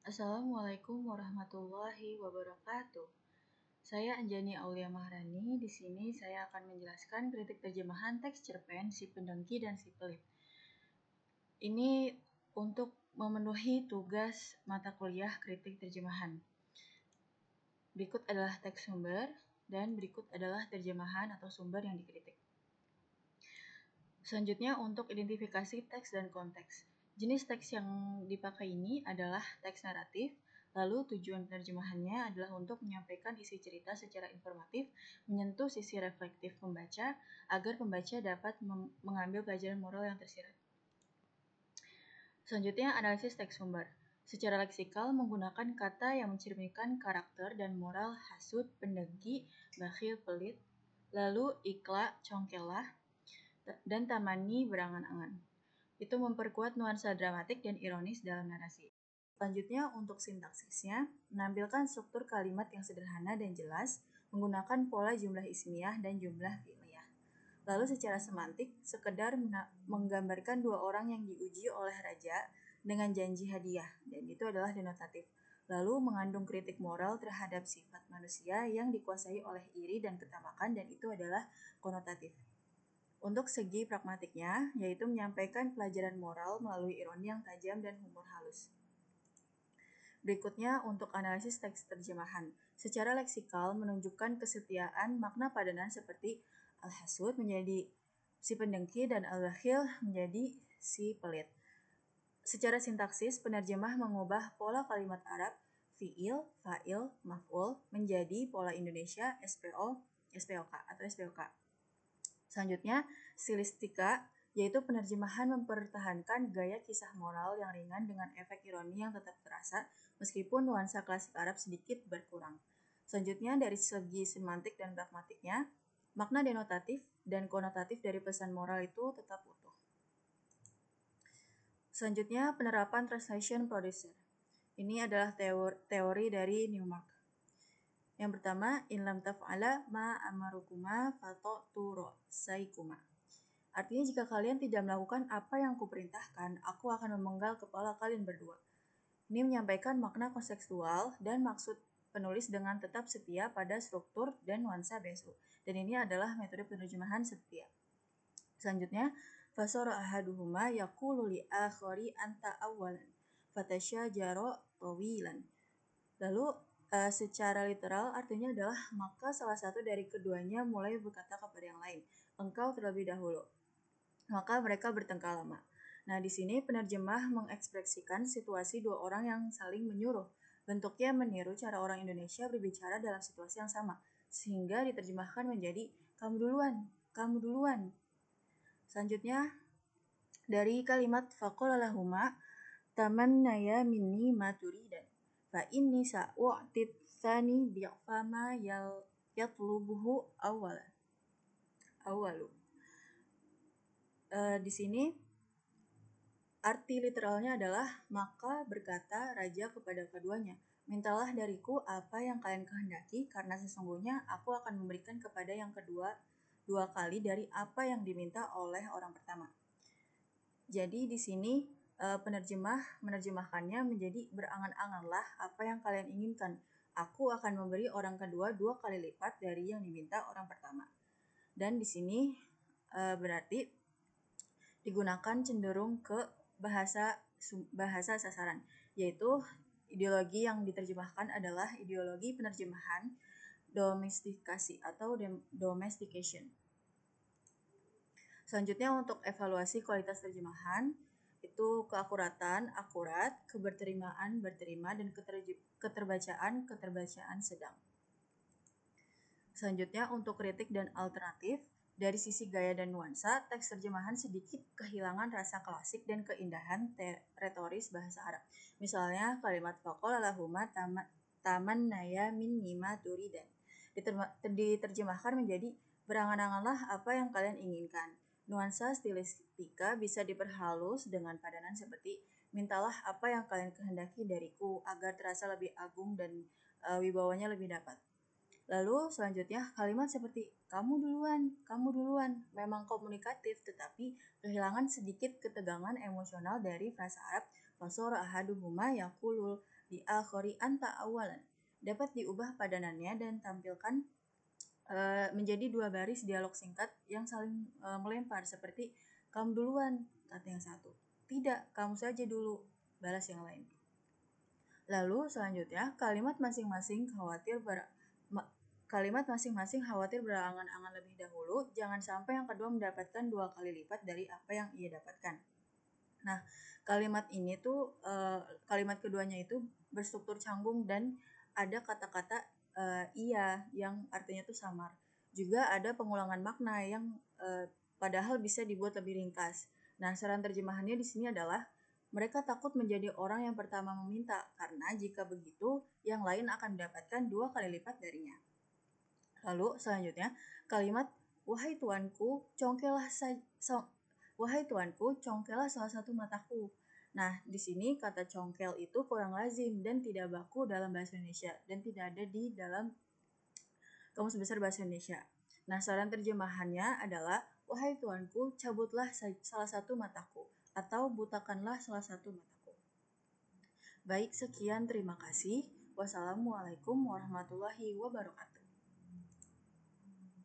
Assalamualaikum warahmatullahi wabarakatuh. Saya Anjani Aulia Maharani. Di sini saya akan menjelaskan kritik terjemahan teks cerpen Si Pendengki dan Si Pelit. Ini untuk memenuhi tugas mata kuliah kritik terjemahan. Berikut adalah teks sumber dan berikut adalah terjemahan atau sumber yang dikritik. Selanjutnya untuk identifikasi teks dan konteks. Jenis teks yang dipakai ini adalah teks naratif, lalu tujuan penerjemahannya adalah untuk menyampaikan isi cerita secara informatif, menyentuh sisi reflektif pembaca, agar pembaca dapat mengambil pelajaran moral yang tersirat. Selanjutnya, analisis teks sumber. Secara leksikal menggunakan kata yang mencerminkan karakter dan moral hasut, pendengki, bakhil, pelit, lalu ikla, congkelah, dan tamani berangan-angan. Itu memperkuat nuansa dramatik dan ironis dalam narasi. Selanjutnya untuk sintaksisnya, menampilkan struktur kalimat yang sederhana dan jelas, menggunakan pola jumlah ismiyah dan jumlah fi'liyah. Lalu secara semantik, sekedar menggambarkan dua orang yang diuji oleh raja dengan janji hadiah, dan itu adalah denotatif. Lalu mengandung kritik moral terhadap sifat manusia yang dikuasai oleh iri dan ketamakan, dan itu adalah konotatif. Untuk segi pragmatiknya, yaitu menyampaikan pelajaran moral melalui ironi yang tajam dan humor halus. Berikutnya untuk analisis teks terjemahan. Secara leksikal menunjukkan kesetiaan makna padanan seperti al-hasud menjadi si pendengki dan al-bakhil menjadi si pelit. Secara sintaksis, penerjemah mengubah pola kalimat Arab fi'il, fa'il, maf'ul menjadi pola Indonesia SPO, SPOK atau SPOK. Selanjutnya, stilistika, yaitu penerjemahan mempertahankan gaya kisah moral yang ringan dengan efek ironi yang tetap terasa, meskipun nuansa klasik Arab sedikit berkurang. Selanjutnya, dari segi semantik dan pragmatiknya, makna denotatif dan konotatif dari pesan moral itu tetap utuh. Selanjutnya, penerapan translation producer. Ini adalah teori dari Newmark. Yang pertama, in lam taf'ala ma amarukuma fatoturo saikuma. Artinya jika kalian tidak melakukan apa yang kuperintahkan, aku akan memenggal kepala kalian berdua. Ini menyampaikan makna kontekstual dan maksud penulis dengan tetap setia pada struktur dan nuansa BSU. Dan ini adalah metode penerjemahan setia. Selanjutnya, fasara ahaduhuma yaqulu li akhari anta awalan fatasyajara tawilan. Lalu secara literal artinya adalah maka salah satu dari keduanya mulai berkata kepada yang lain, engkau terlebih dahulu. Maka mereka bertengkar lama. Nah, di sini penerjemah mengekspresikan situasi dua orang yang saling menyuruh. Bentuknya meniru cara orang Indonesia berbicara dalam situasi yang sama, sehingga diterjemahkan menjadi kamu duluan, kamu duluan. Selanjutnya, dari kalimat faqala lahuma tamannaya minni ma turidan fa inni sa'u'tid tsani bi'fama yatlubuhu awalu. Di sini arti literalnya adalah maka berkata raja kepada keduanya, mintalah dariku apa yang kalian kehendaki karena sesungguhnya aku akan memberikan kepada yang kedua 2 kali dari apa yang diminta oleh orang pertama. Jadi di sini penerjemah menerjemahkannya menjadi berangan-anganlah apa yang kalian inginkan. Aku akan memberi orang kedua 2 kali lipat dari yang diminta orang pertama. Dan di sini berarti digunakan cenderung ke bahasa sasaran, yaitu ideologi yang diterjemahkan adalah ideologi penerjemahan domestikasi atau domestication. Selanjutnya untuk evaluasi kualitas terjemahan, itu keakuratan, akurat, keberterimaan, berterima, dan keterbacaan sedang. Selanjutnya untuk kritik dan alternatif, dari sisi gaya dan nuansa, teks terjemahan sedikit kehilangan rasa klasik dan keindahan retoris bahasa Arab. Misalnya kalimat faqala lahuma tamannaya minni ma turidan diterjemahkan menjadi berangan-anganlah apa yang kalian inginkan. Nuansa stilistika bisa diperhalus dengan padanan seperti mintalah apa yang kalian kehendaki dariku agar terasa lebih agung dan wibawanya lebih dapat. Lalu selanjutnya kalimat seperti kamu duluan memang komunikatif tetapi kehilangan sedikit ketegangan emosional dari frasa Arab Fasora ahaduhuma yaqulul li akhari anta awalan. Dapat diubah padanannya dan tampilkan menjadi dua baris dialog singkat yang saling melempar seperti kamu duluan, kata yang satu. Tidak, kamu saja dulu, balas yang lain. Lalu selanjutnya kalimat masing-masing khawatir berangan-angan lebih dahulu, jangan sampai yang kedua mendapatkan 2 kali lipat dari apa yang ia dapatkan. Nah, kalimat ini tuh kalimat keduanya itu berstruktur canggung dan ada kata-kata iya yang artinya tuh samar. Juga ada pengulangan makna yang padahal bisa dibuat lebih ringkas. Nah, saran terjemahannya di sini adalah mereka takut menjadi orang yang pertama meminta, karena jika begitu, yang lain akan mendapatkan 2 kali lipat darinya. Lalu selanjutnya, kalimat wahai tuanku, congkellah salah satu mataku. Nah, di sini kata congkel itu kurang lazim dan tidak baku dalam bahasa Indonesia dan tidak ada di dalam Kamus Besar Bahasa Indonesia. Nah, saran terjemahannya adalah wahai tuanku, cabutlah salah satu mataku atau butakanlah salah satu mataku. Baik, sekian, terima kasih. Wassalamualaikum warahmatullahi wabarakatuh.